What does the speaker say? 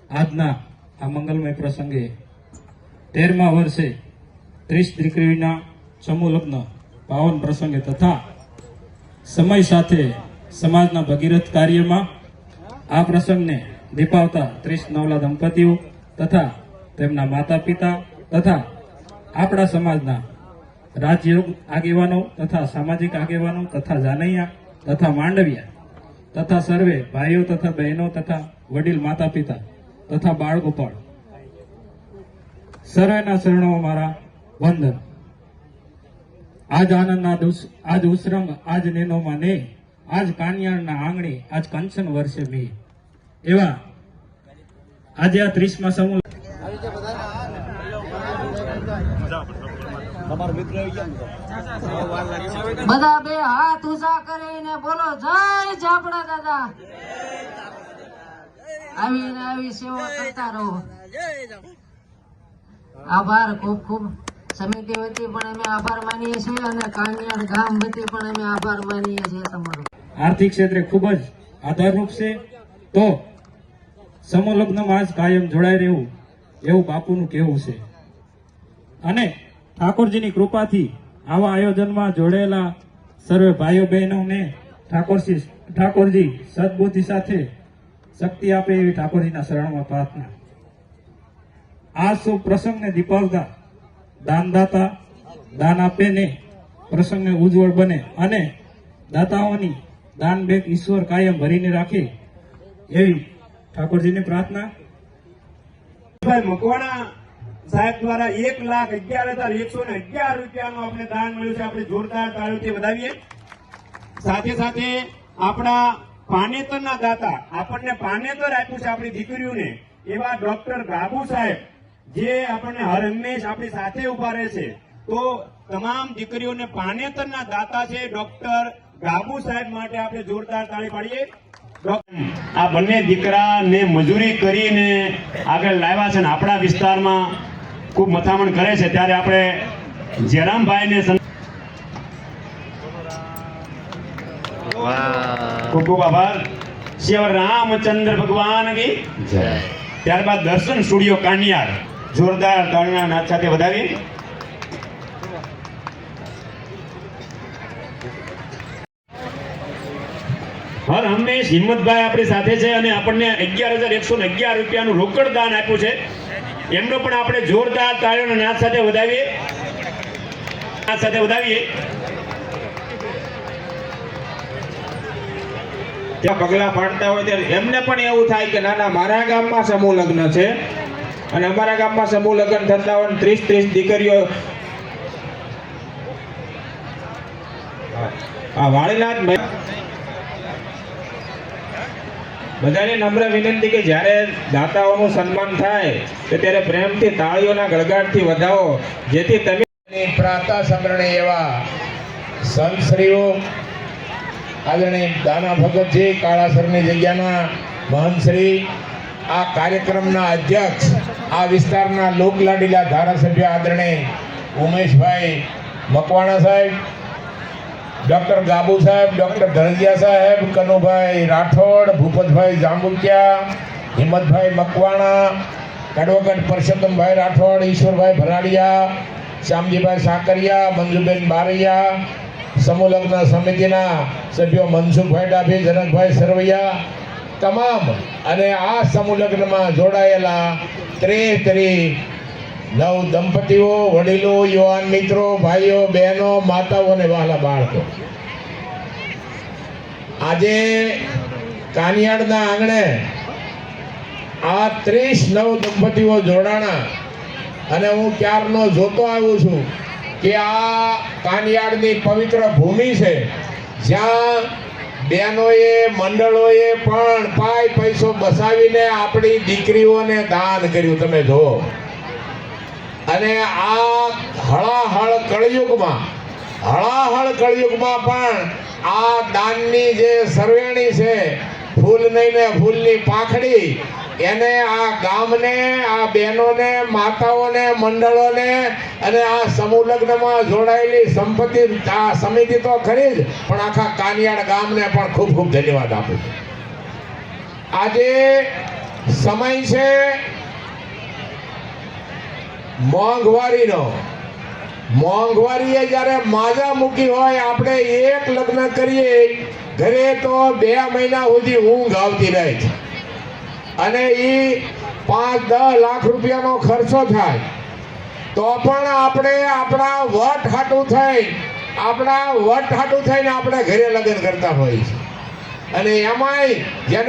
આજના આ મંગલમય પ્રસંગે 13મા વર્ષે 30 દીકરીના સમૂહ લગ્ન પાવન પ્રસંગે તથા સમય સાથે સમાજના ભગીરથ કાર્યમાં આ પ્રસંગને દીપાવતા 30 નવલા દંપતીઓ તથા તેમના માતા પિતા તથા આપણા સમાજના રાજ્ય આગેવાનો તથા સામાજિક આગેવાનો તથા જાનૈયા તથા માંડવિયા તથા સર્વે ભાઈઓ તથા બહેનો તથા વડીલ માતા પિતા તથા બાળ ગોપાળ સર્વેના શરણોમાં મારા વંદન। આજ આનંદના આજ ઉસરંગ આજ નેનોમાં ને આજ કાનિયાળના આંગણે આજ કંચન વર્ષે મે એવા આજે આ 30મા સમૂહ બધા બે હાથ ઊંચા કરીને બોલો જય જાપડા દાદા। આવીને આવી સેવા કરતા રહો। આભાર ખૂબ ખૂબ સમિતિ વતી પણ અમે આભાર માનીએ છીએ અને કાનિયાળ ગામ વતી પણ અમે આભાર માનીએ છીએ તમારો। આર્થિક ક્ષેત્રે ખૂબ જ આધારરૂપ છે તો સમૂહ લગ્નમાં આજ કાયમ જોડાઈ રહેવું એવું બાપુનું કહેવું છે અને ઠાકોરજીની કૃપાથી આવા આયોજનમાં જોડાયેલા સર્વે ભાઈઓ બહેનોને ઠાકોરજી સદબુદ્ધિ સાથે શક્તિ આપે એવી ઠાકોરજીના શરણમાં પ્રાર્થના। આ શુભ પ્રસંગને દીપાવતા દાનદાતા દાન આપે ને પ્રસંગને ઉજ્જવળ બને અને દાતાઓની દાન બેગ ઈશ્વર કાયમ ભરીને રાખે એવી ઠાકોરજીની પ્રાર્થના। મકવાણા સાહેબ દ્વારા 1,11,111 રૂપિયાનું આપણે દાન મળ્યું છે। આપણે જોરદાર તાળીઓથી વધાવીએ। સાથે સાથે આપણા પાનેતરના દાતા આપણને પાનેતર આપ્યું છે આપણી દીકરીઓને એવા ડોક્ટર ગાબુ સાહેબ જે આપણને હર હંમેશ આપણી સાથે ઉભા રહે છે। તો તમામ દીકરીઓને પાનેતરના દાતા છે ડોક્ટર ગાબુ સાહેબ માટે આપણે જોરદાર તાળી પાડીએ। આ બંને દીકરાને મજૂરી કરીને આગળ લાવ્યા છે અને આપણા વિસ્તારમાં ખૂબ મથામણ કરે છે ત્યારે આપણે જયરામભાઈને ખૂબ ખૂબ આભાર। શ્રી રામચંદ્ર ભગવાન કી જય। ત્યારબાદ દર્શન સ્ટુડિયો કાનિયાર જોરદાર તાળીના નાદ સાથે વધાવી। હર હંમેશ હિંમતભાઈ આપણી સાથે છે અને આપણને 11,111 રૂપિયાનું રોકડ દાન આપ્યું છે। એમનો પણ આપણે જોરદાર તાળીઓના નાદ સાથે વધાવીએ। ત્યાં પગલા પાડતા હોય ત્યારે એમને પણ એવું થાય કે ના ના મારા ગામમાં સમૂહ લગ્ન છે અને અમારા ગામમાં સમૂહ લગ્ન થતા હોય 30 દીકરીઓ આ વાળીનાથ બધાને નમ્ર વિનંતી કે જ્યારે દાતાઓનું સન્માન થાય તો ત્યારે પ્રેમથી તાળીઓના ગળગાટથી વધાવો જેથી તમે પ્રાર્થના સંગ્રહણે એવા સંતશ્રીઓ આદરણીય દાના ભગતજી કાળાસરની જગ્યાના મહંતશ્રી આ કાર્યક્રમના અધ્યક્ષ આ વિસ્તારના લોકલાડીલા ધારાસભ્ય આદરણીય ઉમેશભાઈ મકવાણા સાહેબ, ડોક્ટર ગાબુ સાહેબ, ડોક્ટર ધરજીયા સાહેબ, કનુભાઈ રાઠોડ, ભૂપતભાઈ જાંબુકિયા, હિંમતભાઈ મકવાણા, એડવોકેટ પરસોત્તમભાઈ રાઠોડ, ઈશ્વરભાઈ ભરાડિયા, શ્યામજીભાઈ સાકરિયા, મંજુબેન બારૈયા, સમૂહ લગ્ન સમિતિના સભ્યો મનસુખભાઈ ડાભી, જનકભાઈ સરવૈયા તમામ અને આ સમૂહ લગ્નમાં જોડાયેલા 9 દંપતીઓ, વડીલો, યુવાન મિત્રો, ભાઈઓ, બહેનો, માતાઓ અને વહાલા બાળકો આજે કાનિયાળના આંગણે આ 39 દંપતીઓ જોડાણા અને હું ક્યારનો જોતો આવ્યો છું કે આ કાનિયાળની પવિત્ર ભૂમિ છે જ્યાં બહેનોએ મંડળોએ પણ પૈસો બસાવીને આપણી દીકરીઓને દાન કર્યું તમે જુઓ અને આ હળાહળ કળયુગમાં પણ આ દાનની જે સરવેણી છે ફૂલ નહીં ને ફૂલની પાંખડી એને આ ગામને આ બહેનોને માતાઓને મંડળોને અને આ સમૂહ લગ્નમાં જોડાયેલી સંપત્તિ આ સમિતિ તો ખરી જ પણ આખા કાનિયાળ ગામને પણ ખૂબ ખૂબ ધન્યવાદ આપું છું। આજે સમય છે મોંઘવારીનો. મોંઘવારીએ જ્યારે માજા મૂકી હોય, આપણે એક લગ્ન કરીએ ઘરે તો 2 મહિના સુધી ઊંઘ આવતી રહે છે, અને એ 5-10 લાખ રૂપિયાનો ખર્ચો થાય, તો પણ આપણે આપણા વટ હાટું થઈને આપણે ઘરે લગ્ન કરતા હોઈએ છીએ. અને એમાંય જેને